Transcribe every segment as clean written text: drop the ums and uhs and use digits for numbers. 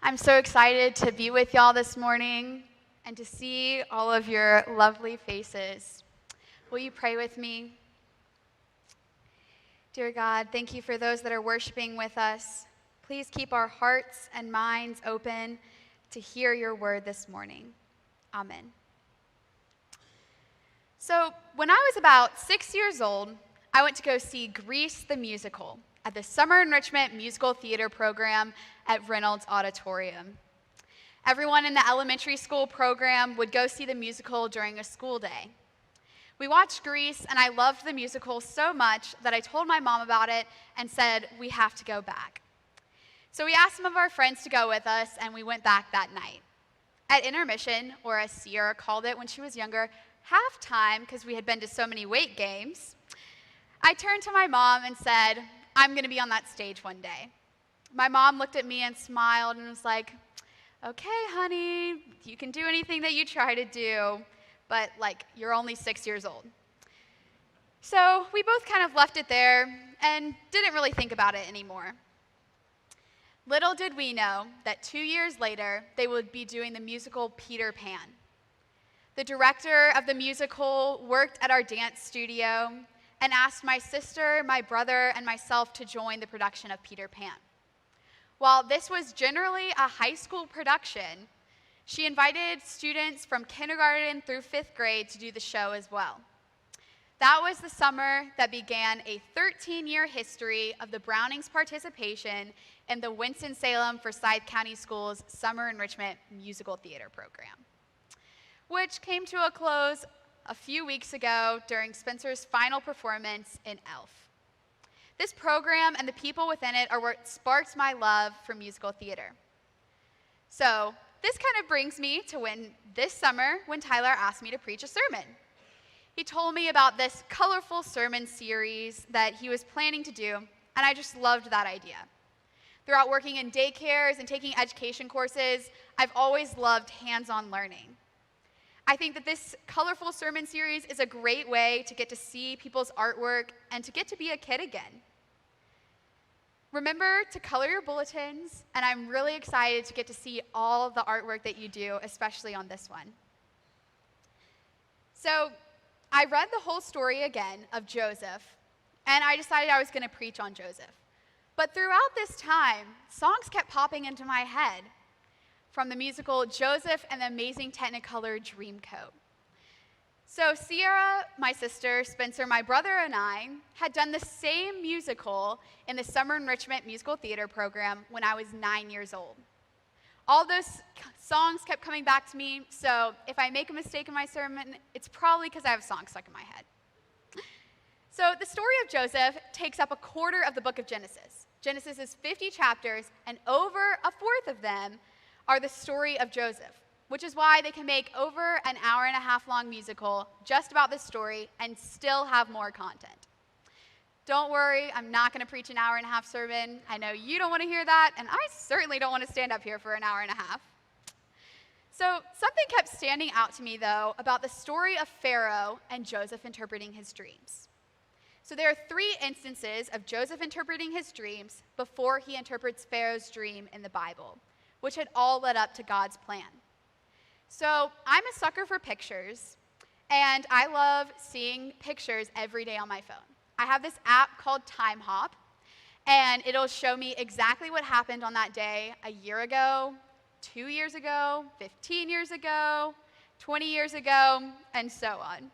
I'm so excited to be with y'all this morning and to see all of your lovely faces. Will you pray with me? Dear God, thank you for those that are worshiping with us. Please keep our hearts and minds open to hear your word this morning. Amen. So, when I was about 6 years old, I went to go see Grease the Musical at the Summer Enrichment Musical Theater Program at Reynolds Auditorium. Everyone in the elementary school program would go see the musical during a school day. We watched Grease, and I loved the musical so much that I told my mom about it and said, we have to go back. So we asked some of our friends to go with us, and we went back that night. At intermission, or as Sierra called it when she was younger, halftime, because we had been to so many weight games, I turned to my mom and said, I'm going to be on that stage one day. My mom looked at me and smiled and was like, okay, honey, you can do anything that you try to do, but you're only 6 years old. So we both kind of left it there and didn't really think about it anymore. Little did we know that 2 years later, they would be doing the musical Peter Pan. The director of the musical worked at our dance studio and asked my sister, my brother, and myself to join the production of Peter Pan. While this was generally a high school production, she invited students from kindergarten through 5th grade to do the show as well. That was the summer that began a 13-year history of the Brownings' participation in the Winston-Salem Forsyth County Schools Summer Enrichment Musical Theater Program, which came to a close a few weeks ago during Spencer's final performance in Elf. This program and the people within it are what sparked my love for musical theater. So this kind of brings me to this summer when Tyler asked me to preach a sermon. He told me about this colorful sermon series that he was planning to do, and I just loved that idea. Throughout working in daycares and taking education courses, I've always loved hands-on learning. I think that this colorful sermon series is a great way to get to see people's artwork and to get to be a kid again. Remember to color your bulletins, and I'm really excited to get to see all of the artwork that you do, especially on this one. So I read the whole story again of Joseph, and I decided I was going to preach on Joseph. But throughout this time, songs kept popping into my head from the musical Joseph and the Amazing Technicolor Dreamcoat. So Sierra, my sister, Spencer, my brother, and I had done the same musical in the Summer Enrichment Musical Theater Program when I was 9 years old. All those songs kept coming back to me, so if I make a mistake in my sermon, it's probably because I have songs stuck in my head. So the story of Joseph takes up a quarter of the book of Genesis. Genesis is 50 chapters, and over a fourth of them are the story of Joseph, which is why they can make over an hour-and-a-half long musical just about this story and still have more content. Don't worry, I'm not going to preach an hour-and-a-half sermon. I know you don't want to hear that, and I certainly don't want to stand up here for an hour and a half. So something kept standing out to me, though, about the story of Pharaoh and Joseph interpreting his dreams. So there are 3 instances of Joseph interpreting his dreams before he interprets Pharaoh's dream in the Bible, which had all led up to God's plan. So I'm a sucker for pictures, and I love seeing pictures every day on my phone. I have this app called Time Hop, and it'll show me exactly what happened on that day a year ago, 2 years ago, 15 years ago, 20 years ago, and so on.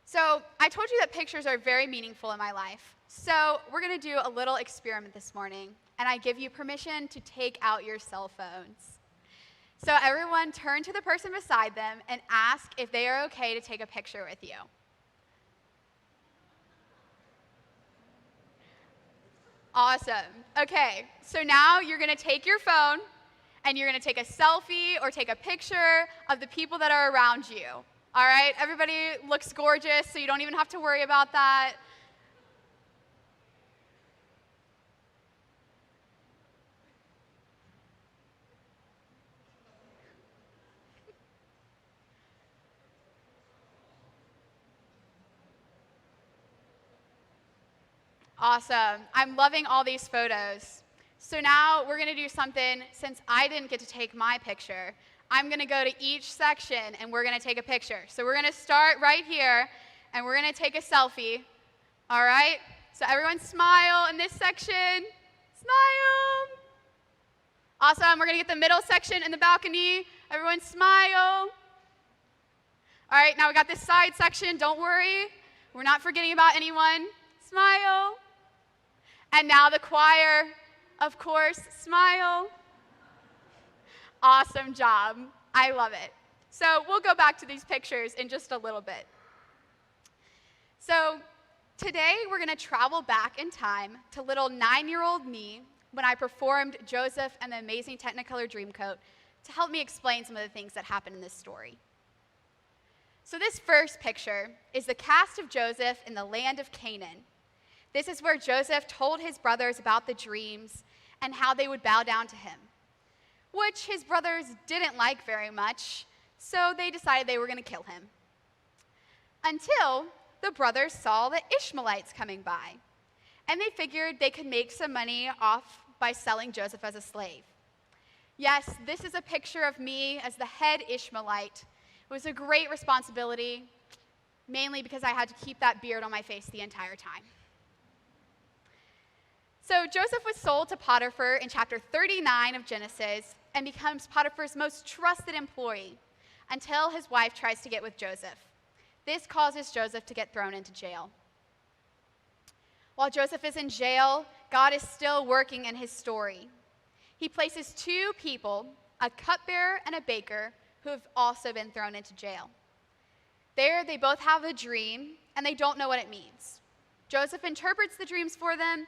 So I told you that pictures are very meaningful in my life. So we're going to do a little experiment this morning, and I give you permission to take out your cell phones. So everyone turn to the person beside them and ask if they are okay to take a picture with you. Awesome. Okay, so now you're going to take your phone and you're going to take a selfie or take a picture of the people that are around you. All right, everybody looks gorgeous, so you don't even have to worry about that. Awesome. I'm loving all these photos. So now we're going to do something, since I didn't get to take my picture, I'm going to go to each section and we're going to take a picture. So we're going to start right here and we're going to take a selfie. All right? So everyone smile in this section. Smile. Awesome. We're going to get the middle section in the balcony. Everyone smile. All right, now we got this side section. Don't worry. We're not forgetting about anyone. Smile. And now the choir, of course, smile. Awesome job. I love it. So we'll go back to these pictures in just a little bit. So today we're going to travel back in time to little 9-year-old me when I performed Joseph and the Amazing Technicolor Dreamcoat to help me explain some of the things that happened in this story. So this first picture is the cast of Joseph in the land of Canaan. This is where Joseph told his brothers about the dreams and how they would bow down to him, which his brothers didn't like very much, so they decided they were going to kill him. Until the brothers saw the Ishmaelites coming by, and they figured they could make some money off by selling Joseph as a slave. Yes, this is a picture of me as the head Ishmaelite. It was a great responsibility, mainly because I had to keep that beard on my face the entire time. So Joseph was sold to Potiphar in chapter 39 of Genesis and becomes Potiphar's most trusted employee until his wife tries to get with Joseph. This causes Joseph to get thrown into jail. While Joseph is in jail, God is still working in his story. He places 2 people, a cupbearer and a baker, who have also been thrown into jail. There, they both have a dream, and they don't know what it means. Joseph interprets the dreams for them,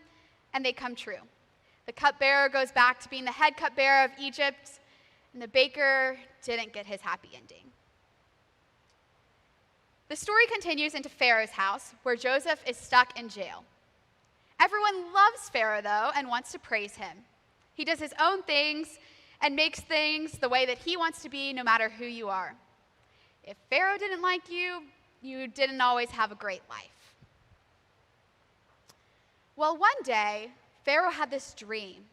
and they come true. The cupbearer goes back to being the head cupbearer of Egypt, and the baker didn't get his happy ending. The story continues into Pharaoh's house, where Joseph is stuck in jail. Everyone loves Pharaoh, though, and wants to praise him. He does his own things and makes things the way that he wants to be, no matter who you are. If Pharaoh didn't like you, you didn't always have a great life. Well, one day, Pharaoh had this dream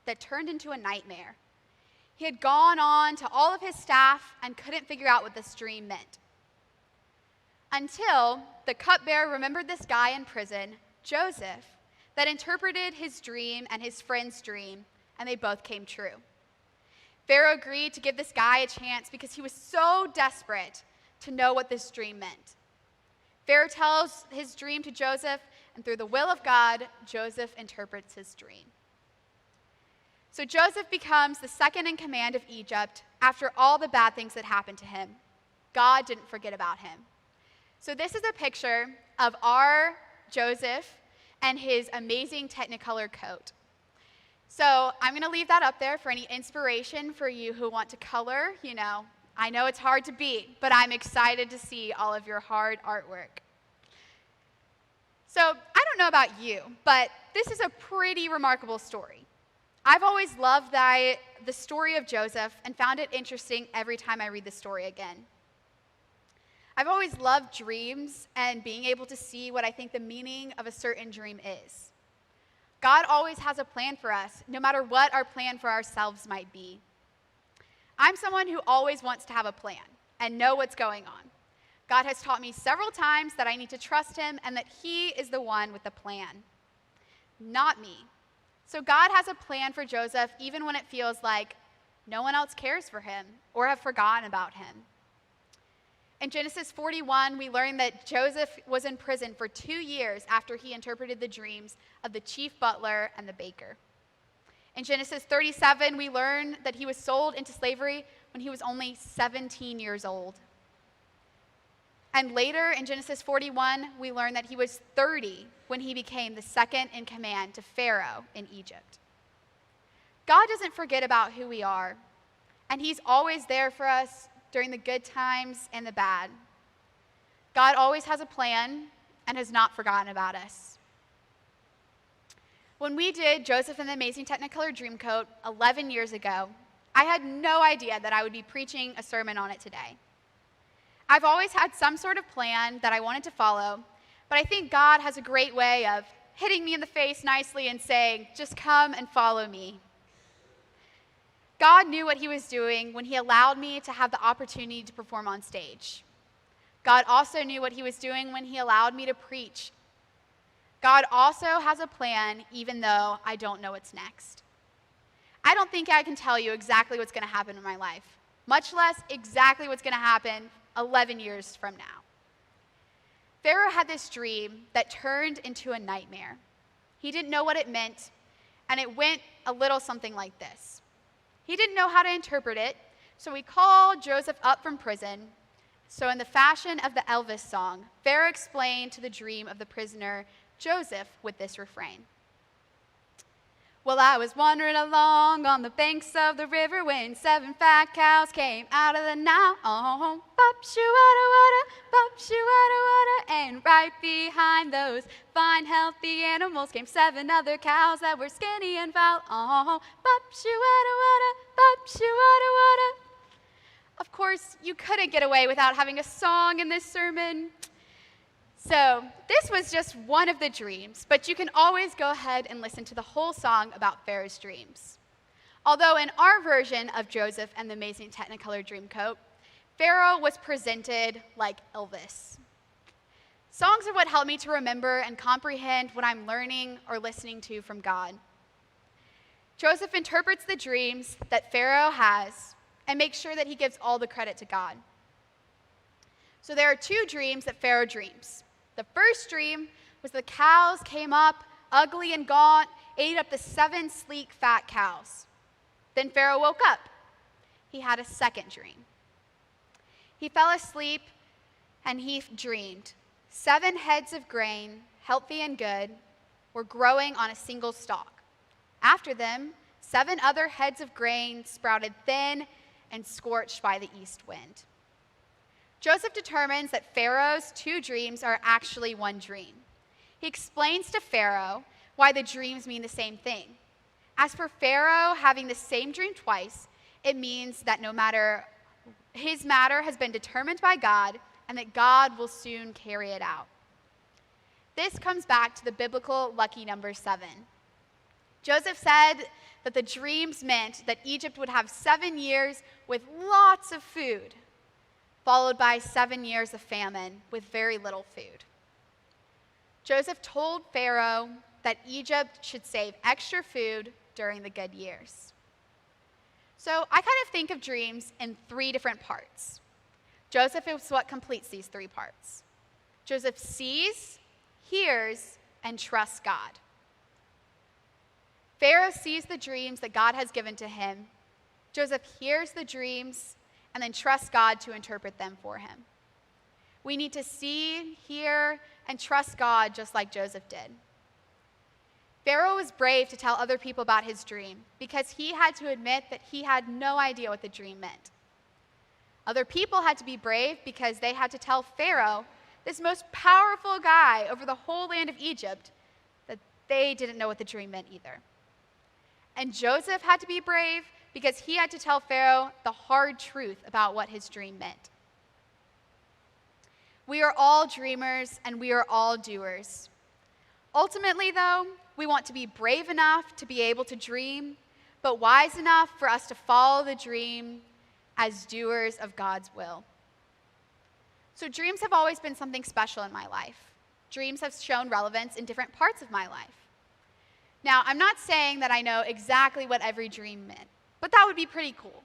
that turned into a nightmare. He had gone on to all of his staff and couldn't figure out what this dream meant. Until the cupbearer remembered this guy in prison, Joseph, that interpreted his dream and his friend's dream, and they both came true. Pharaoh agreed to give this guy a chance because he was so desperate to know what this dream meant. Pharaoh tells his dream to Joseph, and through the will of God, Joseph interprets his dream. So Joseph becomes the second in command of Egypt after all the bad things that happened to him. God didn't forget about him. So this is a picture of our Joseph and his amazing Technicolor coat. So I'm going to leave that up there for any inspiration for you who want to color. I know it's hard to beat, but I'm excited to see all of your hard artwork. So I don't know about you, but this is a pretty remarkable story. I've always loved the story of Joseph and found it interesting every time I read the story again. I've always loved dreams and being able to see what I think the meaning of a certain dream is. God always has a plan for us, no matter what our plan for ourselves might be. I'm someone who always wants to have a plan and know what's going on. God has taught me several times that I need to trust him and that he is the one with the plan, not me. So God has a plan for Joseph even when it feels like no one else cares for him or have forgotten about him. In Genesis 41, we learn that Joseph was in prison for 2 years after he interpreted the dreams of the chief butler and the baker. In Genesis 37, we learn that he was sold into slavery when he was only 17 years old. And later in Genesis 41, we learn that he was 30 when he became the second in command to Pharaoh in Egypt. God doesn't forget about who we are, and he's always there for us during the good times and the bad. God always has a plan and has not forgotten about us. When we did Joseph and the Amazing Technicolor Dreamcoat 11 years ago, I had no idea that I would be preaching a sermon on it today. I've always had some sort of plan that I wanted to follow, but I think God has a great way of hitting me in the face nicely and saying, "Just come and follow me." God knew what he was doing when he allowed me to have the opportunity to perform on stage. God also knew what he was doing when he allowed me to preach. God also has a plan, even though I don't know what's next. I don't think I can tell you exactly what's going to happen in my life, much less exactly what's going to happen 11 years from now. Pharaoh had this dream that turned into a nightmare. He didn't know what it meant, and it went a little something like this. He didn't know how to interpret it, so he called Joseph up from prison. So in the fashion of the Elvis song, Pharaoh explained to the dream of the prisoner Joseph with this refrain. "Well, I was wandering along on the banks of the river when 7 fat cows came out of the Nile. Oh, bop-shoo-wada-wada, bop-shoo-wada-wada. And right behind those fine, healthy animals came 7 other cows that were skinny and foul. Oh, bop-shoo-wada-wada, bop-shoo-wada-wada." Of course, you couldn't get away without having a song in this sermon. So this was just one of the dreams, but you can always go ahead and listen to the whole song about Pharaoh's dreams. Although in our version of Joseph and the Amazing Technicolor Dreamcoat, Pharaoh was presented like Elvis. Songs are what help me to remember and comprehend what I'm learning or listening to from God. Joseph interprets the dreams that Pharaoh has and makes sure that he gives all the credit to God. So there are 2 dreams that Pharaoh dreams. The first dream was the cows came up, ugly and gaunt, ate up the 7 sleek, fat cows. Then Pharaoh woke up. He had a second dream. He fell asleep and he dreamed 7 heads of grain, healthy and good, were growing on a single stalk. After them, 7 other heads of grain sprouted thin and scorched by the east wind. Joseph determines that Pharaoh's 2 dreams are actually one dream. He explains to Pharaoh why the dreams mean the same thing. As for Pharaoh having the same dream twice, it means that no matter his matter has been determined by God and that God will soon carry it out. This comes back to the biblical lucky number 7. Joseph said that the dreams meant that Egypt would have 7 years with lots of food, followed by 7 years of famine with very little food. Joseph told Pharaoh that Egypt should save extra food during the good years. So I kind of think of dreams in 3 different parts. Joseph is what completes these 3 parts. Joseph sees, hears, and trusts God. Pharaoh sees the dreams that God has given to him. Joseph hears the dreams and then trusts God to interpret them for him. We need to see, hear, and trust God just like Joseph did. Pharaoh was brave to tell other people about his dream because he had to admit that he had no idea what the dream meant. Other people had to be brave because they had to tell Pharaoh, this most powerful guy over the whole land of Egypt, that they didn't know what the dream meant either. And Joseph had to be brave because he had to tell Pharaoh the hard truth about what his dream meant. We are all dreamers and we are all doers. Ultimately, though, we want to be brave enough to be able to dream, but wise enough for us to follow the dream as doers of God's will. So dreams have always been something special in my life. Dreams have shown relevance in different parts of my life. Now, I'm not saying that I know exactly what every dream meant, but that would be pretty cool.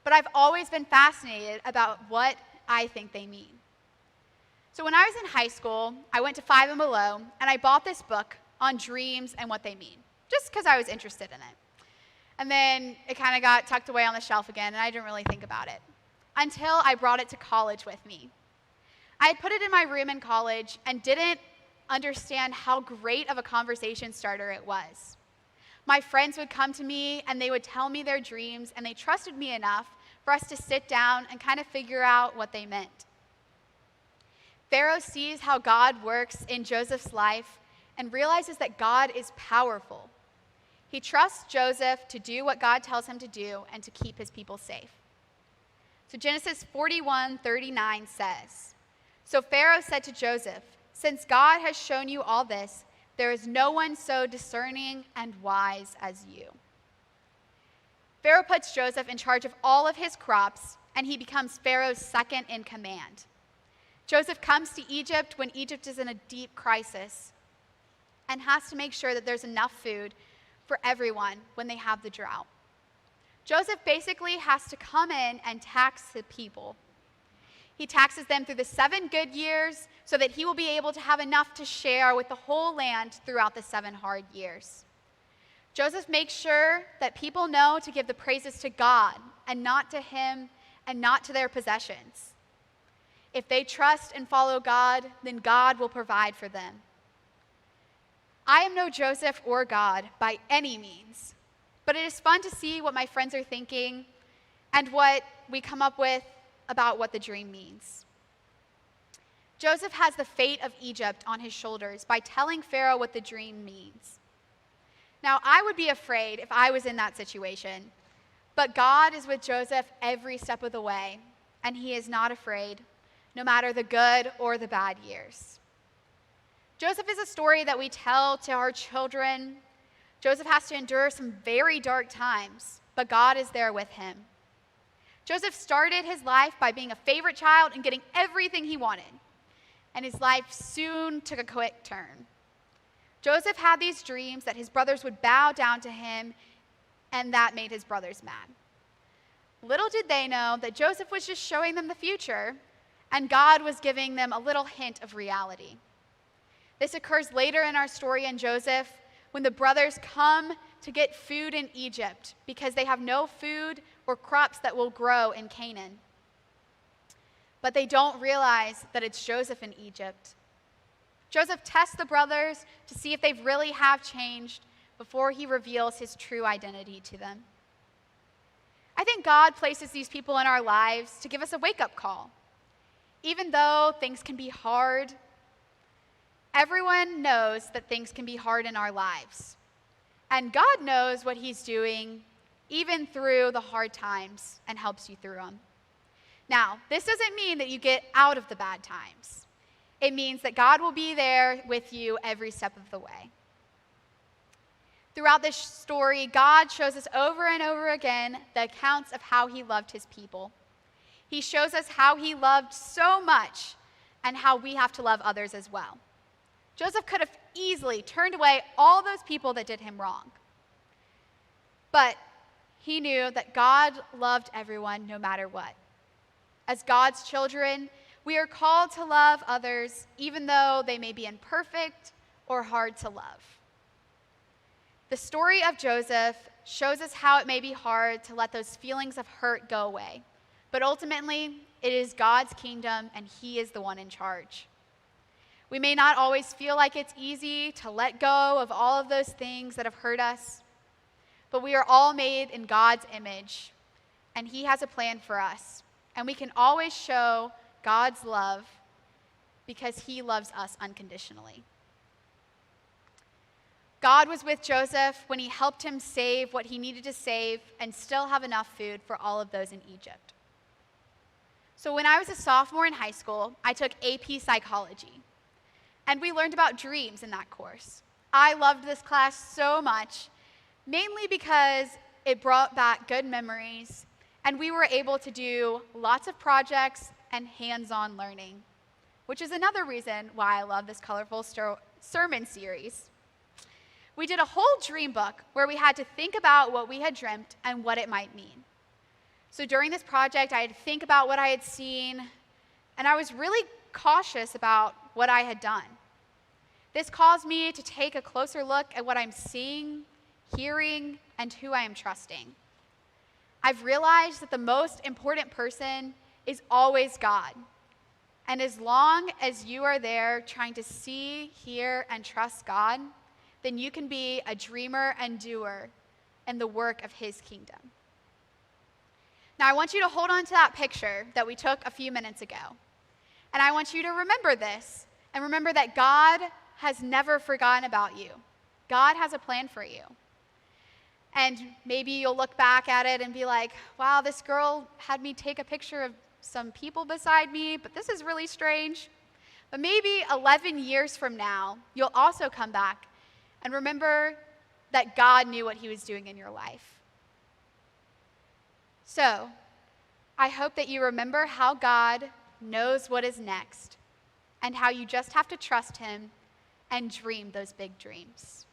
But I've always been fascinated about what I think they mean. So when I was in high school, I went to Five and Below, and I bought this book on dreams and what they mean, just because I was interested in it. And then it kind of got tucked away on the shelf again, and I didn't really think about it until I brought it to college with me. I had put it in my room in college and didn't understand how great of a conversation starter it was. My friends would come to me and they would tell me their dreams, and they trusted me enough for us to sit down and kind of figure out what they meant. Pharaoh sees how God works in Joseph's life and realizes that God is powerful. He trusts Joseph to do what God tells him to do and to keep his people safe. So Genesis 41:39 says, "So Pharaoh said to Joseph, 'Since God has shown you all this, there is no one so discerning and wise as you." Pharaoh puts Joseph in charge of all of his crops, and he becomes Pharaoh's second in command. Joseph comes to Egypt when Egypt is in a deep crisis and has to make sure that there's enough food for everyone when they have the drought. Joseph basically has to come in and tax the people. He taxes them through the 7 good years so that he will be able to have enough to share with the whole land throughout the 7 hard years. Joseph makes sure that people know to give the praises to God and not to him and not to their possessions. If they trust and follow God, then God will provide for them. I am no Joseph or God by any means, but it is fun to see what my friends are thinking and what we come up with about what the dream means. Joseph has the fate of Egypt on his shoulders by telling Pharaoh what the dream means. Now, I would be afraid if I was in that situation, but God is with Joseph every step of the way, and he is not afraid, no matter the good or the bad years. Joseph is a story that we tell to our children. Joseph has to endure some very dark times, but God is there with him. Joseph started his life by being a favorite child and getting everything he wanted, and his life soon took a quick turn. Joseph had these dreams that his brothers would bow down to him, and that made his brothers mad. Little did they know that Joseph was just showing them the future, and God was giving them a little hint of reality. This occurs later in our story in Joseph, when the brothers come to get food in Egypt because they have no food or crops that will grow in Canaan. But they don't realize that it's Joseph in Egypt. Joseph tests the brothers to see if they really have changed before he reveals his true identity to them. I think God places these people in our lives to give us a wake-up call. Even though things can be hard, everyone knows that things can be hard in our lives. And God knows what he's doing even through the hard times and helps you through them. Now, this doesn't mean that you get out of the bad times. It means that God will be there with you every step of the way. Throughout this story, God shows us over and over again the accounts of how he loved his people. He shows us how he loved so much and how we have to love others as well. Joseph could have easily turned away all those people that did him wrong. But he knew that God loved everyone no matter what. As God's children, we are called to love others even though they may be imperfect or hard to love. The story of Joseph shows us how it may be hard to let those feelings of hurt go away. But ultimately, it is God's kingdom and he is the one in charge. We may not always feel like it's easy to let go of all of those things that have hurt us, but we are all made in God's image, and he has a plan for us. And we can always show God's love because he loves us unconditionally. God was with Joseph when he helped him save what he needed to save and still have enough food for all of those in Egypt. So when I was a sophomore in high school, I took AP Psychology, and we learned about dreams in that course. I loved this class so much, mainly because it brought back good memories, and we were able to do lots of projects and hands-on learning, which is another reason why I love this colorful sermon series. We did a whole dream book where we had to think about what we had dreamt and what it might mean. So during this project, I had to think about what I had seen, and I was really cautious about what I had done. This caused me to take a closer look at what I'm seeing, hearing, and who I am trusting. I've realized that the most important person is always God. And as long as you are there trying to see, hear, and trust God, then you can be a dreamer and doer in the work of his kingdom. Now, I want you to hold on to that picture that we took a few minutes ago. And I want you to remember this, and remember that God has never forgotten about you. God has a plan for you. And maybe you'll look back at it and be like, wow, this girl had me take a picture of some people beside me, but this is really strange. But maybe 11 years from now, you'll also come back and remember that God knew what he was doing in your life. So, I hope that you remember how God knows what is next and how you just have to trust him and dream those big dreams.